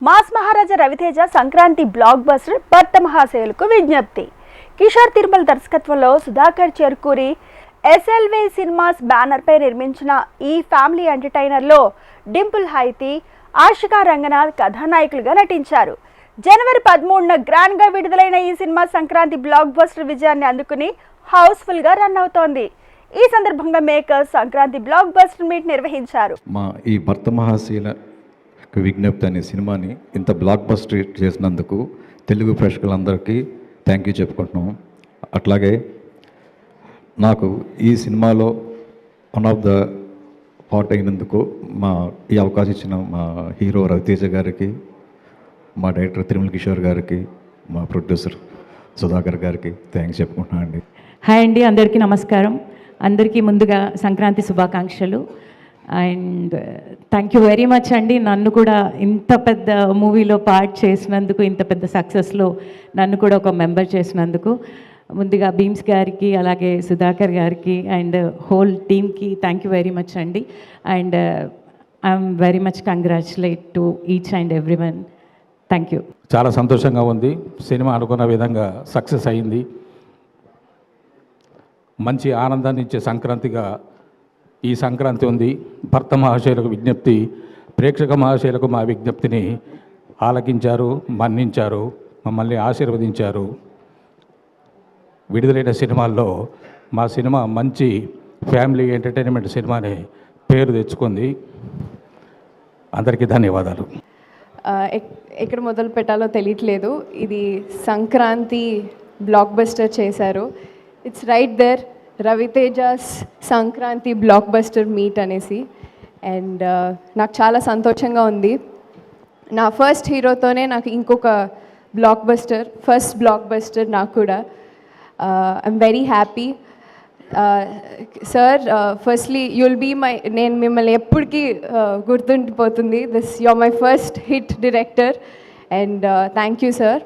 Mass Maharaja Ravi Teja Sankranti blockbuster Bhartha Mahasayulaku Vignapthi. Kishore Tirumala దర్శకత్వంలో Sudhakar Cherukuri SLV cinemas banner పై నిర్మించిన ఈ ఫ్యామిలీ ఎంటర్టైనర్లో డింపుల్ హైతి, ఆషికా రంగనాథ్ కథానాయకులుగా నటించారు. జనవరి 13న గ్రాండ్ గా విడుదలైన ఈ సినిమా సంక్రాంతి బ్లాక్ బస్టర్ విజయాన్ని అందుకుని హౌస్ఫుల్ గా రన్ అవుతోంది. ఈ సందర్భంగా makers Sankranti blockbuster meet నిర్వహించారు. ఈ భర్త మహాశయుల విజ్ఞప్తి అనే సినిమాని ఇంత బ్లాక్ బస్టర్ చేసినందుకు తెలుగు ప్రేక్షకులందరికీ థ్యాంక్ యూ చెప్పుకుంటున్నాం. అట్లాగే నాకు ఈ సినిమాలో వన్ ఆఫ్ ద పార్ట్ అయినందుకు ఈ అవకాశం ఇచ్చిన మా హీరో రవితేజ గారికి, మా డైరెక్టర్ తిరుమల కిషోర్ గారికి, మా ప్రొడ్యూసర్ సుధాకర్ గారికి థ్యాంక్స్ చెప్పుకుంటున్నాను అండి. హాయ్ అండి, అందరికీ నమస్కారం. అందరికీ ముందుగా సంక్రాంతి శుభాకాంక్షలు. And thank you very much అండి, నన్ను కూడా ఇంత పెద్ద మూవీలో పార్ట్ చేసినందుకు, ఇంత పెద్ద సక్సెస్లో నన్ను కూడా ఒక మెంబర్ చేసినందుకు ముందుగా భీమ్స్ గారికి, అలాగే సుధాకర్ గారికి అండ్ హోల్ టీమ్కి థ్యాంక్ యూ వెరీ మచ్ అండి. And I'm very much congratulate to each and every one. Thank you. చాలా సంతోషంగా ఉంది. సినిమా అనుకున్న విధంగా సక్సెస్ అయింది. మంచి ఆనందాన్ని ఇచ్చే సంక్రాంతిగా ఈ సంక్రాంతి ఉంది. భర్త మహాశయులకు విజ్ఞప్తి, ప్రేక్షక మహాశయులకు మా విజ్ఞప్తిని ఆలకించారు, మన్నించారు, మమ్మల్ని ఆశీర్వదించారు. విడుదలైన సినిమాల్లో మా సినిమా మంచి ఫ్యామిలీ ఎంటర్టైన్మెంట్ సినిమాని పేరు తెచ్చుకుంది. అందరికీ ధన్యవాదాలు. ఎక్కడ మొదలు పెట్టాలో తెలియట్లేదు. ఇది సంక్రాంతి బ్లాక్ బస్టర్ చేశారు. It's right there, Ravi Teja's Sankranti blockbuster meet అనేసి. అండ్ నాకు చాలా సంతోషంగా ఉంది. నా ఫస్ట్ హీరోతోనే నాకు ఇంకొక ఫస్ట్ బ్లాక్ బస్టర్ నాకు కూడా. I'm very happy sir. Firstly you'll be నేను మిమ్మల్ని ఎప్పటికీ గుర్తుండిపోతుంది. You're my first hit director and thank you sir.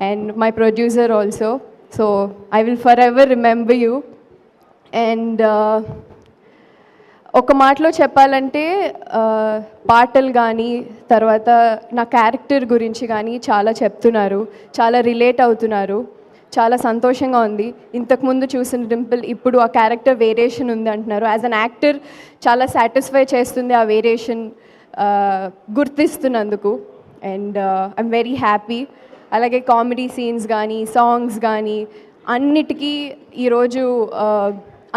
And my producer also. So I will forever remember you. అండ్ ఒక మాటలో చెప్పాలంటే పాటలు కానీ, తర్వాత నా క్యారెక్టర్ గురించి కానీ చాలా చెప్తున్నారు, చాలా రిలేట్ అవుతున్నారు. చాలా సంతోషంగా ఉంది. ఇంతకుముందు చూసిన డింపుల్ ఇప్పుడు ఆ క్యారెక్టర్ వేరియేషన్ ఉంది అంటున్నారు. యాజ్ అన్ యాక్టర్ చాలా సాటిస్ఫై చేస్తుంది ఆ వేరియేషన్ గుర్తిస్తున్నందుకు. And I'm very happy. అలాగే కామెడీ సీన్స్ కానీ, సాంగ్స్ కానీ అన్నిటికీ ఈరోజు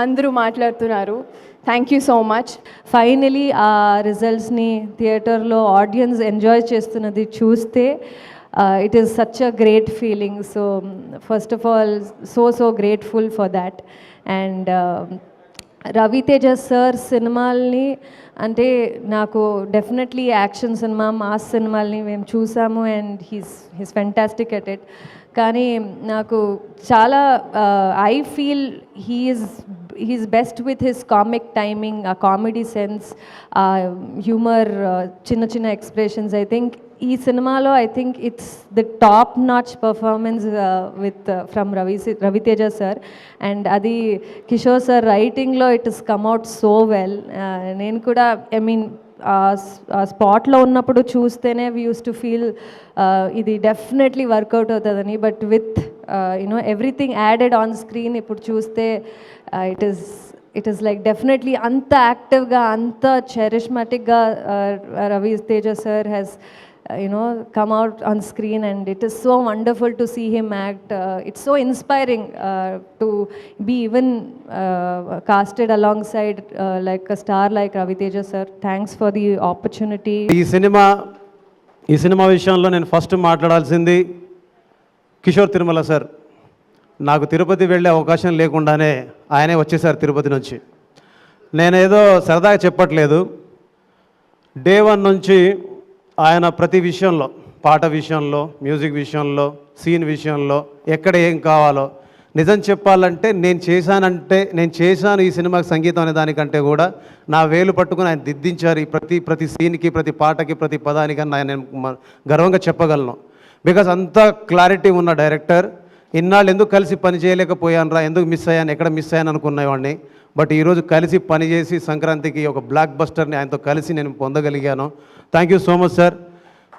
అందరూ మాట్లాడుతున్నారు. Thank you so much. Finally ఆ రిజల్ట్స్ని థియేటర్లో ఆడియన్స్ ఎంజాయ్ చేస్తున్నది చూస్తే it is such a great feeling. So first of all, so grateful for that. And Ravi Teja sir సినిమాల్ని అంటే నాకు డెఫినెట్లీ యాక్షన్ సినిమా, మాస్ సినిమాల్ని మేము చూసాము and he's fantastic at it. కానీ నాకు చాలా I feel he's best with his comic timing, ఆ కామెడీ సెన్స్, ఆ హ్యూమర్, చిన్న చిన్న ఎక్స్ప్రెషన్స్. ఐ థింక్ ఈ సినిమాలో I think it's the top notch performance from Ravi Teja sir. And అది కిషోర్ సార్ రైటింగ్లో it is come out so well. నేను కూడా ఐ మీన్ ఆ స్పాట్లో ఉన్నప్పుడు చూస్తేనే వీ యూస్ టు ఫీల్ ఇది డెఫినెట్లీ వర్కౌట్ అవుతుందని. But with everything added on screen ఇప్పుడు చూస్తే ఇట్ ఈస్ లైక్ డెఫినెట్లీ అంత యాక్టివ్గా, అంత చెరిష్మాటిక్గా Ravi Teja sir has come out on screen, and it is so wonderful to see him act. It's so inspiring to be even casted alongside like a star like Raviteja sir. Thanks for the opportunity. ఈ cinema విషయంలో నేను first మాట్లాడాల్సింది Kishore Tirumala sir. నాకు తిరుపతి వెళ్ళే అవకాశం లేకుండానే ఆయనే వచ్చేసారు తిరుపతి నుంచి. నేనేదో సరదాగా చెప్పట్లేదు. డే 1 నుంచి ఆయన ప్రతి విషయంలో, పాట విషయంలో, మ్యూజిక్ విషయంలో, సీన్ విషయంలో, ఎక్కడ ఏం కావాలో, నిజం చెప్పాలంటే నేను చేశాను ఈ సినిమాకి సంగీతం అనే దానికంటే కూడా నా వేలు పట్టుకుని ఆయన దిద్దించారు. ప్రతి సీన్కి, ప్రతి పాటకి, ప్రతి పదానికి నేను గర్వంగా చెప్పగలను. బికాజ్ అంత క్లారిటీ ఉన్న డైరెక్టర్. ఇన్నాళ్ళు ఎందుకు కలిసి పని చేయలేకపోయాను రా, ఎందుకు మిస్ అయ్యాను, ఎక్కడ మిస్ అయ్యాను అనుకునేవాడిని. బట్ ఈరోజు కలిసి పనిచేసి సంక్రాంతికి ఒక బ్లాక్ బస్టర్ని ఆయనతో కలిసి నేను పొందగలిగాను. Thank you so much sir.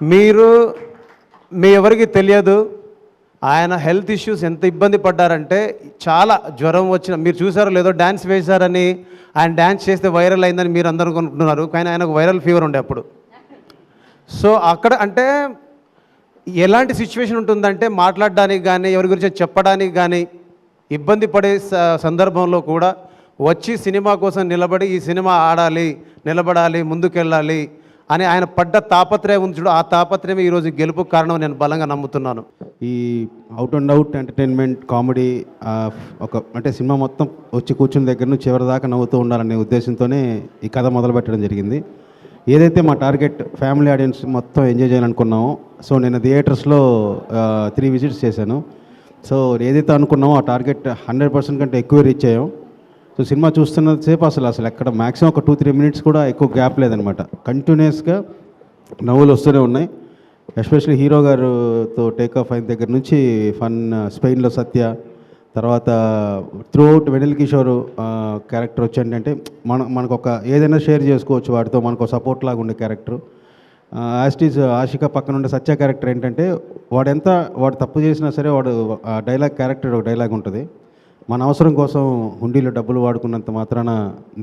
మీ ఎవరికి తెలియదు ఆయన హెల్త్ ఇష్యూస్ ఎంత ఇబ్బంది పడ్డారంటే, చాలా జ్వరం వచ్చిన, మీరు చూసారో లేదో డ్యాన్స్ వేశారని, ఆయన డ్యాన్స్ చేస్తే వైరల్ అయిందని మీరు అందరూ అనుకుంటున్నారు, కానీ ఆయనకు వైరల్ ఫీవర్ ఉండే అప్పుడు. సో అక్కడ అంటే ఎలాంటి సిచ్యువేషన్ ఉంటుందంటే, మాట్లాడడానికి కానీ ఎవరి గురించి చెప్పడానికి కానీ ఇబ్బంది పడే సందర్భంలో కూడా వచ్చి సినిమా కోసం నిలబడి ఈ సినిమా ఆడాలి, నిలబడాలి, ముందుకెళ్ళాలి అని ఆయన పడ్డ తాపత్రయం ఉంది చూడు, ఆ తాపత్రయం ఈరోజు గెలుపుకు కారణం నేను బలంగా నమ్ముతున్నాను. ఈ out and out entertainment comedy అంటే సినిమా మొత్తం వచ్చి కూర్చుని దగ్గర నుంచి చివరి దాకా నవ్వుతూ ఉండాలనే ఉద్దేశంతోనే ఈ కథ మొదలుపెట్టడం జరిగింది. ఏదైతే మా టార్గెట్ ఫ్యామిలీ ఆడియన్స్ మొత్తం ఎంజాయ్ చేయాలనుకున్నామో, సో నేను థియేటర్స్లో 3 విజిట్స్ చేశాను. సో ఏదైతే అనుకున్నామో ఆ టార్గెట్ 100% కంటే ఎక్కువ రీచ్ అయ్యాం. సో సినిమా చూస్తున్నసేపు అసలు ఎక్కడ మ్యాక్సిమం ఒక 2-3 మినిట్స్ కూడా ఎక్కువ గ్యాప్ లేదనమాట. కంటిన్యూస్గా నవ్వులు వస్తూనే ఉన్నాయి. ఎస్పెషల్లీ హీరో గారుతో టేక్ ఆఫ్ అయిన దగ్గర నుంచి ఫన్, స్పెయిన్లో సత్య, తర్వాత త్రూఅవుట్ వెనిల్ కిషోర్ క్యారెక్టర్ వచ్చేంటంటే మనకు ఒక ఏదైనా షేర్ చేసుకోవచ్చు వాడితో, మనకు సపోర్ట్ లాగా ఉండే క్యారెక్టర్. యాస్టీజ్ ఆషిక పక్కన ఉండే సత్య క్యారెక్టర్ ఏంటంటే వాడు తప్పు చేసినా సరే వాడు డైలాగ్ క్యారెక్టర్ ఒక డైలాగ్ ఉంటుంది, మన అవసరం కోసం హుండీలో డబ్బులు వాడుకున్నంత మాత్రాన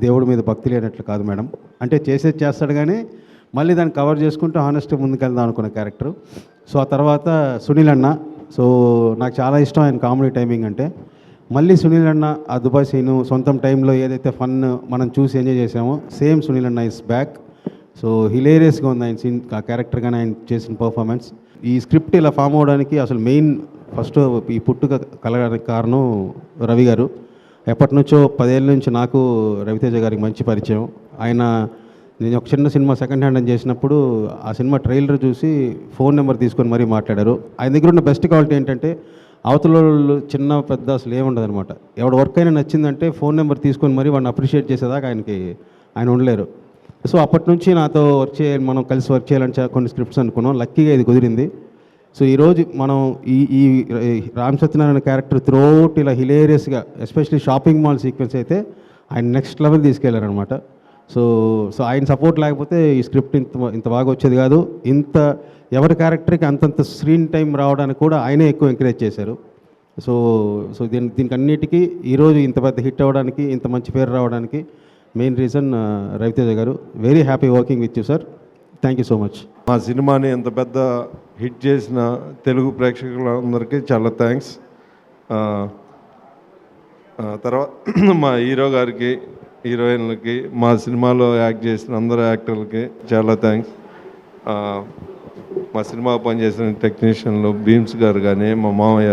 దేవుడి మీద భక్తి లేనట్లు కాదు మేడం, అంటే చేసేది చేస్తాడు కానీ మళ్ళీ దాన్ని కవర్ చేసుకుంటూ హానెస్ట్గా ముందుకెళ్దాం అనుకున్న క్యారెక్టర్. సో ఆ తర్వాత సునీల్ అన్న, సో నాకు చాలా ఇష్టం ఆయన కామెడీ టైమింగ్ అంటే. మళ్ళీ సునీల్ అన్న ఆ దుబాయ్ సీను సొంతం టైంలో ఏదైతే ఫన్ మనం చూసి ఎంజాయ్ చేసామో సేమ్ సునీల్ అన్న ఇస్ బ్యాక్. సో హిలేరియస్గా ఉంది ఆయన సీన్, ఆ క్యారెక్టర్ కానీ ఆయన చేసిన పర్ఫార్మెన్స్. ఈ స్క్రిప్ట్ ఇలా ఫామ్ అవ్వడానికి అసలు మెయిన్ ఫస్ట్ ఈ పుట్టుక కలగడానికి కారణం రవి గారు. ఎప్పటి నుంచో 10 ఏళ్ళ నుంచి నాకు రవితేజ గారికి మంచి పరిచయం. నేను ఒక చిన్న సినిమా సెకండ్ హ్యాండ్ అని చేసినప్పుడు ఆ సినిమా ట్రైలర్ చూసి ఫోన్ నెంబర్ తీసుకొని మరీ మాట్లాడారు. ఆయన దగ్గర ఉన్న బెస్ట్ క్వాలిటీ ఏంటంటే అవతల చిన్న పెద్ద అసలు ఏముండదు అనమాట. ఎవడు వర్క్ అయినా నచ్చిందంటే ఫోన్ నెంబర్ తీసుకొని మరీ వాడిని అప్రిషియేట్ చేసేదాకా ఆయన ఉండలేరు. సో అప్పటి నుంచి నాతో మనం కలిసి వర్క్ చేయాలని కొన్ని స్క్రిప్ట్స్ అనుకున్నాం. లక్కీగా ఇది కుదిరింది. సో ఈరోజు మనం ఈ రామ్ సత్యనారాయణ క్యారెక్టర్ త్రూఅవుట్ ఇలా హిలేరియస్గా, ఎస్పెషల్లీ షాపింగ్ మాల్ సీక్వెన్స్ అయితే ఆయన నెక్స్ట్ లెవెల్ తీసుకెళ్లారనమాట. సో ఆయన సపోర్ట్ లేకపోతే ఈ స్క్రిప్ట్ ఇంత బాగా వచ్చేది కాదు. ఎవరి క్యారెక్టర్కి అంతంత స్క్రీన్ టైం రావడానికి కూడా ఆయనే ఎక్కువ ఎంకరేజ్ చేశారు. సో దీనికి అన్నిటికీ ఈరోజు ఇంత పెద్ద హిట్ అవ్వడానికి, ఇంత మంచి పేరు రావడానికి మెయిన్ రీజన్ రవితేజ గారు. Very happy working with you sir. Thank you so much. మా సినిమాని ఎంత పెద్ద హిట్ చేసిన తెలుగు ప్రేక్షకులందరికీ చాలా థ్యాంక్స్. తర్వాత మా హీరో గారికి, హీరోయిన్లకి, మా సినిమాలో యాక్ట్ చేసిన అందరు యాక్టర్లకి చాలా థ్యాంక్స్. మా సినిమా పనిచేసిన టెక్నీషియన్లు భీమ్స్ గారు కానీ, మా మామయ్య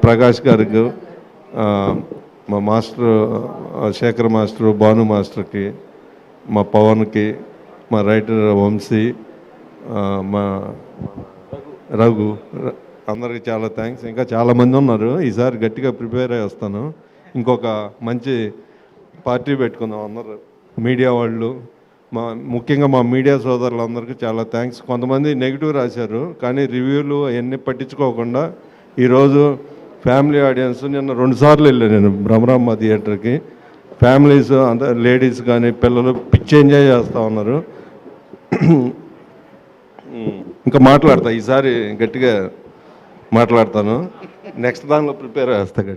ప్రకాష్ గారికి, మా మాస్టర్ శేఖర్ మాస్టరు, భాను మాస్టర్కి, మా పవన్కి, మా రైటర్ వంశీ, మా రఘు, అందరికి చాలా థ్యాంక్స్. ఇంకా చాలామంది ఉన్నారు. ఈసారి గట్టిగా ప్రిపేర్ అయ్యి వస్తాను. ఇంకొక మంచి పార్టీ పెట్టుకుందాం అందరూ మీడియా వాళ్ళు. ముఖ్యంగా మా మీడియా సోదరులందరికీ చాలా థ్యాంక్స్. కొంతమంది నెగిటివ్ రాశారు, కానీ రివ్యూలు అవన్నీ పట్టించుకోకుండా ఈరోజు ఫ్యామిలీ ఆడియన్స్, నిన్న 2 సార్లు వెళ్ళాను నేను భ్రమరాంబ థియేటర్కి. ఫ్యామిలీస్ అంతా, లేడీస్ కానీ పిల్లలు పిచ్చి ఎంజాయ్ చేస్తూ ఉన్నారు. ఇంకా మాట్లాడతా, ఈసారి గట్టిగా మాట్లాడతాను. నెక్స్ట్ దానిలో ప్రిపేర్ చేస్తా.